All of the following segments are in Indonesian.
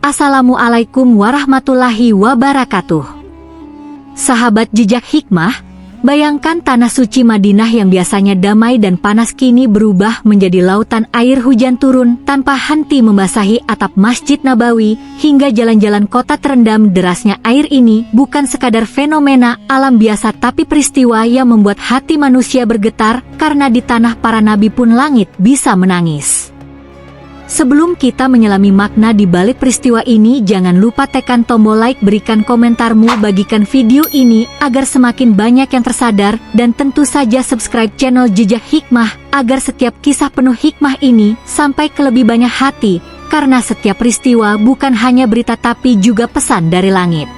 Assalamualaikum warahmatullahi wabarakatuh. Sahabat Jejak Hikmah, bayangkan tanah suci Madinah yang biasanya damai dan panas kini berubah menjadi lautan air hujan turun tanpa henti membasahi atap Masjid Nabawi hingga jalan-jalan kota terendam derasnya air ini bukan sekadar fenomena alam biasa tapi peristiwa yang membuat hati manusia bergetar karena di tanah para nabi pun langit bisa menangis. Sebelum kita menyelami makna di balik peristiwa ini, jangan lupa tekan tombol like, berikan komentarmu, bagikan video ini agar semakin banyak yang tersadar, dan tentu saja subscribe channel Jejak Hikmah agar setiap kisah penuh hikmah ini sampai ke lebih banyak hati, karena setiap peristiwa bukan hanya berita tapi juga pesan dari langit.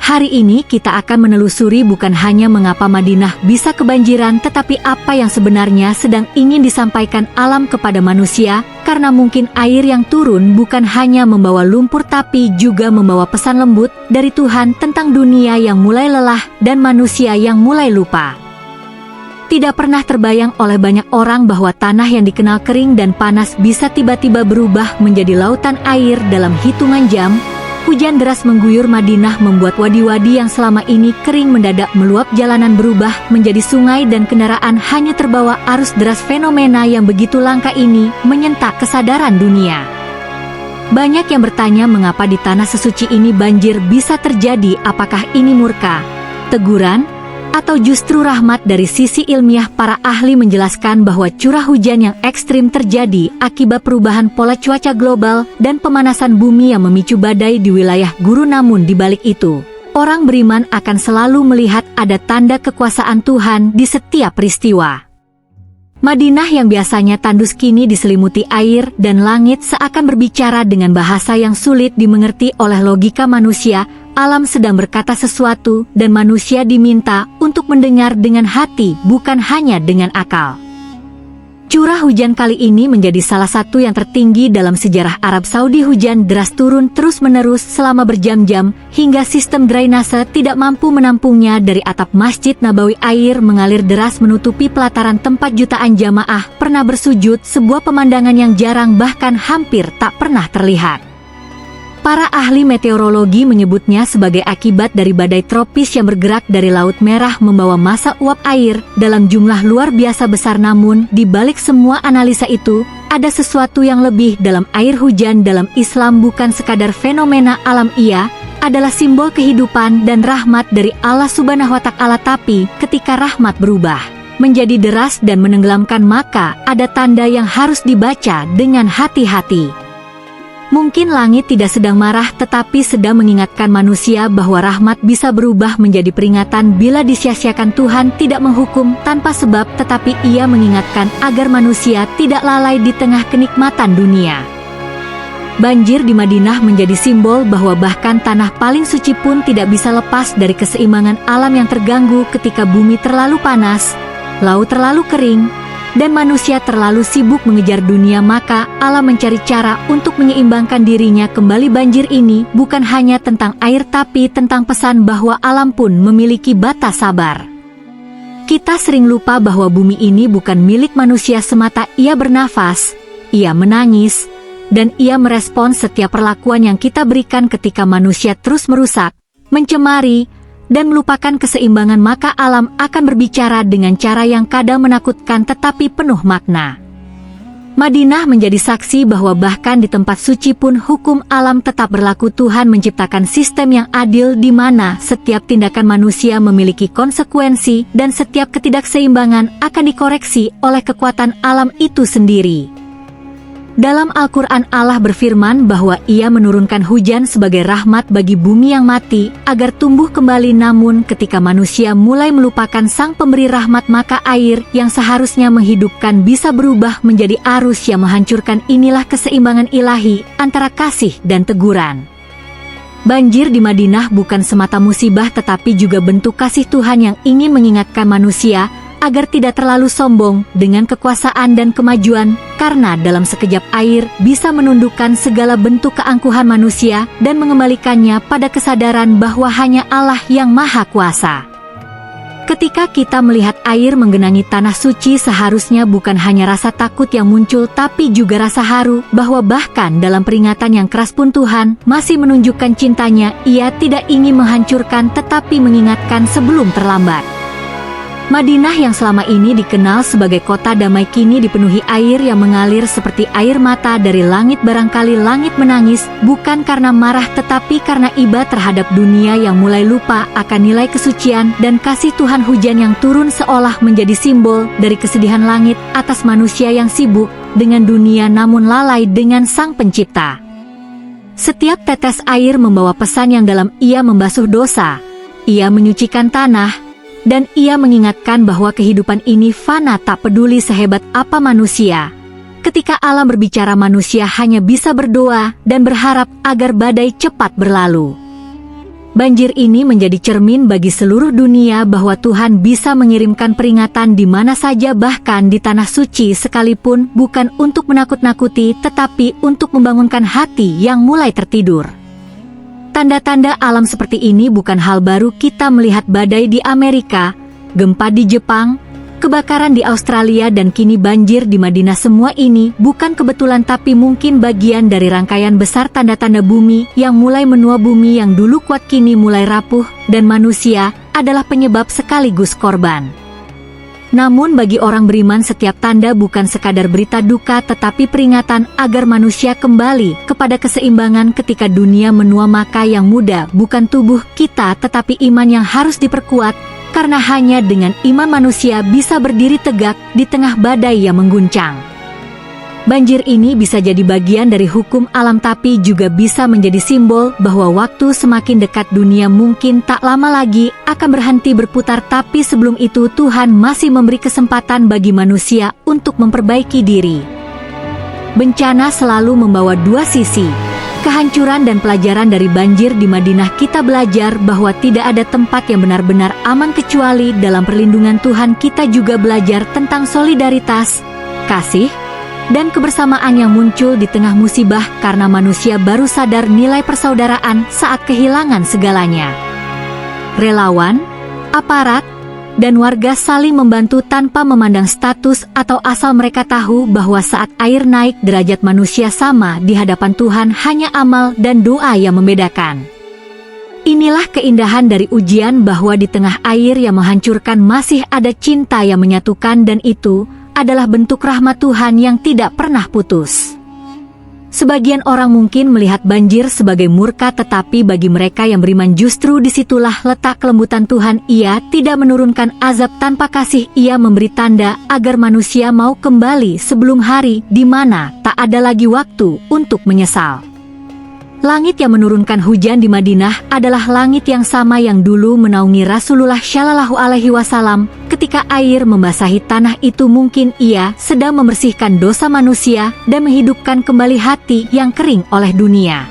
Hari ini kita akan menelusuri bukan hanya mengapa Madinah bisa kebanjiran, tetapi apa yang sebenarnya sedang ingin disampaikan alam kepada manusia, karena mungkin air yang turun bukan hanya membawa lumpur tapi juga membawa pesan lembut dari Tuhan tentang dunia yang mulai lelah dan manusia yang mulai lupa. Tidak pernah terbayang oleh banyak orang bahwa tanah yang dikenal kering dan panas bisa tiba-tiba berubah menjadi lautan air dalam hitungan jam. Hujan deras mengguyur Madinah membuat wadi-wadi yang selama ini kering mendadak meluap, jalanan berubah menjadi sungai dan kendaraan hanya terbawa arus deras. Fenomena yang begitu langka ini menyentak kesadaran dunia. Banyak yang bertanya mengapa di tanah sesuci ini banjir bisa terjadi, apakah ini murka, teguran, atau justru rahmat? Dari sisi ilmiah, para ahli menjelaskan bahwa curah hujan yang ekstrim terjadi akibat perubahan pola cuaca global dan pemanasan bumi yang memicu badai di wilayah Guru. Namun di balik itu, orang beriman akan selalu melihat ada tanda kekuasaan Tuhan di setiap peristiwa. Madinah yang biasanya tandus kini diselimuti air dan langit seakan berbicara dengan bahasa yang sulit dimengerti oleh logika manusia. Alam sedang berkata sesuatu dan manusia diminta untuk mendengar dengan hati, bukan hanya dengan akal. Curah hujan kali ini menjadi salah satu yang tertinggi dalam sejarah Arab Saudi. Hujan deras turun terus-menerus selama berjam-jam hingga sistem drainase tidak mampu menampungnya. Dari atap Masjid Nabawi air mengalir deras menutupi pelataran tempat jutaan jamaah pernah bersujud, sebuah pemandangan yang jarang bahkan hampir tak pernah terlihat. Para ahli meteorologi menyebutnya sebagai akibat dari badai tropis yang bergerak dari Laut Merah membawa massa uap air dalam jumlah luar biasa besar. Namun, di balik semua analisa itu, ada sesuatu yang lebih dalam. Air hujan dalam Islam bukan sekadar fenomena alam, ia adalah simbol kehidupan dan rahmat dari Allah Subhanahu wa Ta'ala. Tapi, ketika rahmat berubah menjadi deras dan menenggelamkan, maka ada tanda yang harus dibaca dengan hati-hati. Mungkin langit tidak sedang marah tetapi sedang mengingatkan manusia bahwa rahmat bisa berubah menjadi peringatan bila disia-siakan. Tuhan tidak menghukum tanpa sebab, tetapi Ia mengingatkan agar manusia tidak lalai di tengah kenikmatan dunia. Banjir di Madinah menjadi simbol bahwa bahkan tanah paling suci pun tidak bisa lepas dari keseimbangan alam yang terganggu ketika bumi terlalu panas, laut terlalu kering, dan manusia terlalu sibuk mengejar dunia. Maka Allah mencari cara untuk menyeimbangkan dirinya kembali. Banjir ini bukan hanya tentang air tapi tentang pesan bahwa alam pun memiliki batas sabar. Kita sering lupa bahwa bumi ini bukan milik manusia semata. Ia bernafas, ia menangis, dan ia merespons setiap perlakuan yang kita berikan. Ketika manusia terus merusak, mencemari, dan melupakan keseimbangan, maka alam akan berbicara dengan cara yang kadang menakutkan tetapi penuh makna. Madinah menjadi saksi bahwa bahkan di tempat suci pun hukum alam tetap berlaku. Tuhan menciptakan sistem yang adil di mana setiap tindakan manusia memiliki konsekuensi dan setiap ketidakseimbangan akan dikoreksi oleh kekuatan alam itu sendiri. Dalam Al-Quran Allah berfirman bahwa Ia menurunkan hujan sebagai rahmat bagi bumi yang mati agar tumbuh kembali. Namun ketika manusia mulai melupakan sang pemberi rahmat, maka air yang seharusnya menghidupkan bisa berubah menjadi arus yang menghancurkan. Inilah keseimbangan ilahi antara kasih dan teguran. Banjir di Madinah bukan semata musibah tetapi juga bentuk kasih Tuhan yang ingin mengingatkan manusia agar tidak terlalu sombong dengan kekuasaan dan kemajuan, karena dalam sekejap air bisa menundukkan segala bentuk keangkuhan manusia dan mengembalikannya pada kesadaran bahwa hanya Allah yang Maha Kuasa. Ketika kita melihat air menggenangi tanah suci, seharusnya bukan hanya rasa takut yang muncul, tapi juga rasa haru bahwa bahkan dalam peringatan yang keras pun Tuhan masih menunjukkan cintanya. Ia tidak ingin menghancurkan, tetapi mengingatkan sebelum terlambat. Madinah yang selama ini dikenal sebagai kota damai kini dipenuhi air yang mengalir seperti air mata dari langit. Barangkali langit menangis bukan karena marah, tetapi karena iba terhadap dunia yang mulai lupa akan nilai kesucian dan kasih Tuhan. Hujan yang turun seolah menjadi simbol dari kesedihan langit atas manusia yang sibuk dengan dunia namun lalai dengan Sang Pencipta. Setiap tetes air membawa pesan yang dalam. Ia membasuh dosa, ia menyucikan tanah, dan ia mengingatkan bahwa kehidupan ini fana. Tak peduli sehebat apa manusia, ketika alam berbicara, manusia hanya bisa berdoa dan berharap agar badai cepat berlalu. Banjir ini menjadi cermin bagi seluruh dunia bahwa Tuhan bisa mengirimkan peringatan di mana saja, bahkan di tanah suci sekalipun, bukan untuk menakut-nakuti, tetapi untuk membangunkan hati yang mulai tertidur. Tanda-tanda alam seperti ini bukan hal baru. Kita melihat badai di Amerika, gempa di Jepang, kebakaran di Australia, dan kini banjir di Madinah. Semua ini bukan kebetulan, tapi mungkin bagian dari rangkaian besar tanda-tanda bumi yang mulai menua. Bumi yang dulu kuat kini mulai rapuh, dan manusia adalah penyebab sekaligus korban. Namun bagi orang beriman, setiap tanda bukan sekadar berita duka, tetapi peringatan agar manusia kembali kepada keseimbangan. Ketika dunia menua, maka yang muda bukan tubuh kita, tetapi iman yang harus diperkuat, karena hanya dengan iman manusia bisa berdiri tegak di tengah badai yang mengguncang. Banjir ini bisa jadi bagian dari hukum alam, tapi juga bisa menjadi simbol bahwa waktu semakin dekat. Dunia mungkin tak lama lagi akan berhenti berputar, tapi sebelum itu Tuhan masih memberi kesempatan bagi manusia untuk memperbaiki diri. Bencana selalu membawa dua sisi, kehancuran dan pelajaran. Dari banjir di Madinah kita belajar bahwa tidak ada tempat yang benar-benar aman kecuali dalam perlindungan Tuhan. Kita juga belajar tentang solidaritas, kasih, dan kebersamaan yang muncul di tengah musibah, karena manusia baru sadar nilai persaudaraan saat kehilangan segalanya. Relawan, aparat, dan warga saling membantu tanpa memandang status atau asal. Mereka tahu bahwa saat air naik, derajat manusia sama di hadapan Tuhan, hanya amal dan doa yang membedakan. Inilah keindahan dari ujian, bahwa di tengah air yang menghancurkan masih ada cinta yang menyatukan, dan itu adalah bentuk rahmat Tuhan yang tidak pernah putus. Sebagian orang mungkin melihat banjir sebagai murka, tetapi bagi mereka yang beriman justru disitulah letak kelembutan Tuhan. Ia tidak menurunkan azab tanpa kasih. Ia memberi tanda agar manusia mau kembali sebelum hari di mana tak ada lagi waktu untuk menyesal. Langit yang menurunkan hujan di Madinah adalah langit yang sama yang dulu menaungi Rasulullah Shallallahu Alaihi Wasallam. Ketika air membasahi tanah itu, mungkin ia sedang membersihkan dosa manusia dan menghidupkan kembali hati yang kering oleh dunia.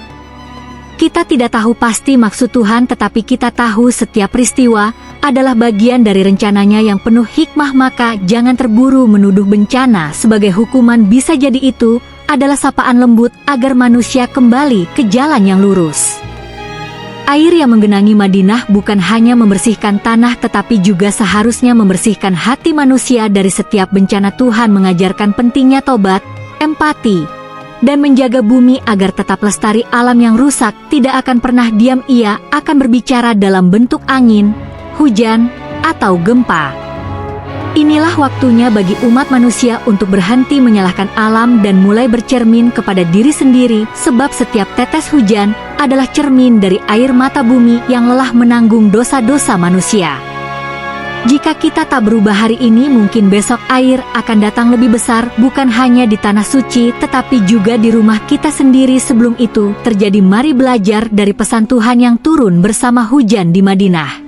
Kita tidak tahu pasti maksud Tuhan, tetapi kita tahu setiap peristiwa adalah bagian dari rencananya yang penuh hikmah. Maka jangan terburu menuduh bencana sebagai hukuman. Bisa jadi itu adalah sapaan lembut agar manusia kembali ke jalan yang lurus. Air yang menggenangi Madinah bukan hanya membersihkan tanah, tetapi juga seharusnya membersihkan hati manusia dari setiap bencana. Tuhan mengajarkan pentingnya tobat, empati, dan menjaga bumi agar tetap lestari. Alam yang rusak tidak akan pernah diam. Ia akan berbicara dalam bentuk angin, hujan, atau gempa. Inilah waktunya bagi umat manusia untuk berhenti menyalahkan alam dan mulai bercermin kepada diri sendiri, sebab setiap tetes hujan adalah cermin dari air mata bumi yang lelah menanggung dosa-dosa manusia. Jika kita tak berubah hari ini, mungkin besok air akan datang lebih besar, bukan hanya di tanah suci, tetapi juga di rumah kita sendiri. Sebelum itu terjadi, mari belajar dari pesan Tuhan yang turun bersama hujan di Madinah.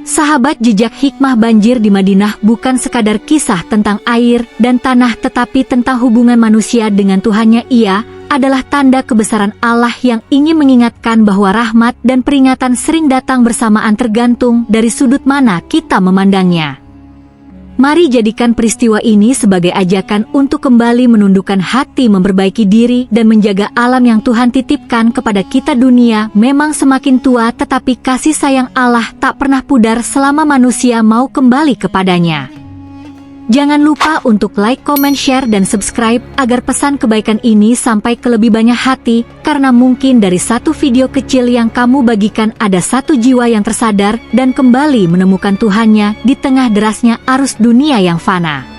Sahabat, jejak hikmah banjir di Madinah bukan sekadar kisah tentang air dan tanah, tetapi tentang hubungan manusia dengan Tuhannya. Ia adalah tanda kebesaran Allah yang ingin mengingatkan bahwa rahmat dan peringatan sering datang bersamaan, tergantung dari sudut mana kita memandangnya. Mari jadikan peristiwa ini sebagai ajakan untuk kembali menundukkan hati, memperbaiki diri, dan menjaga alam yang Tuhan titipkan kepada kita. Dunia memang semakin tua, tetapi kasih sayang Allah tak pernah pudar selama manusia mau kembali kepadanya. Jangan lupa untuk like, comment, share, dan subscribe agar pesan kebaikan ini sampai ke lebih banyak hati, karena mungkin dari satu video kecil yang kamu bagikan ada satu jiwa yang tersadar dan kembali menemukan Tuhannya di tengah derasnya arus dunia yang fana.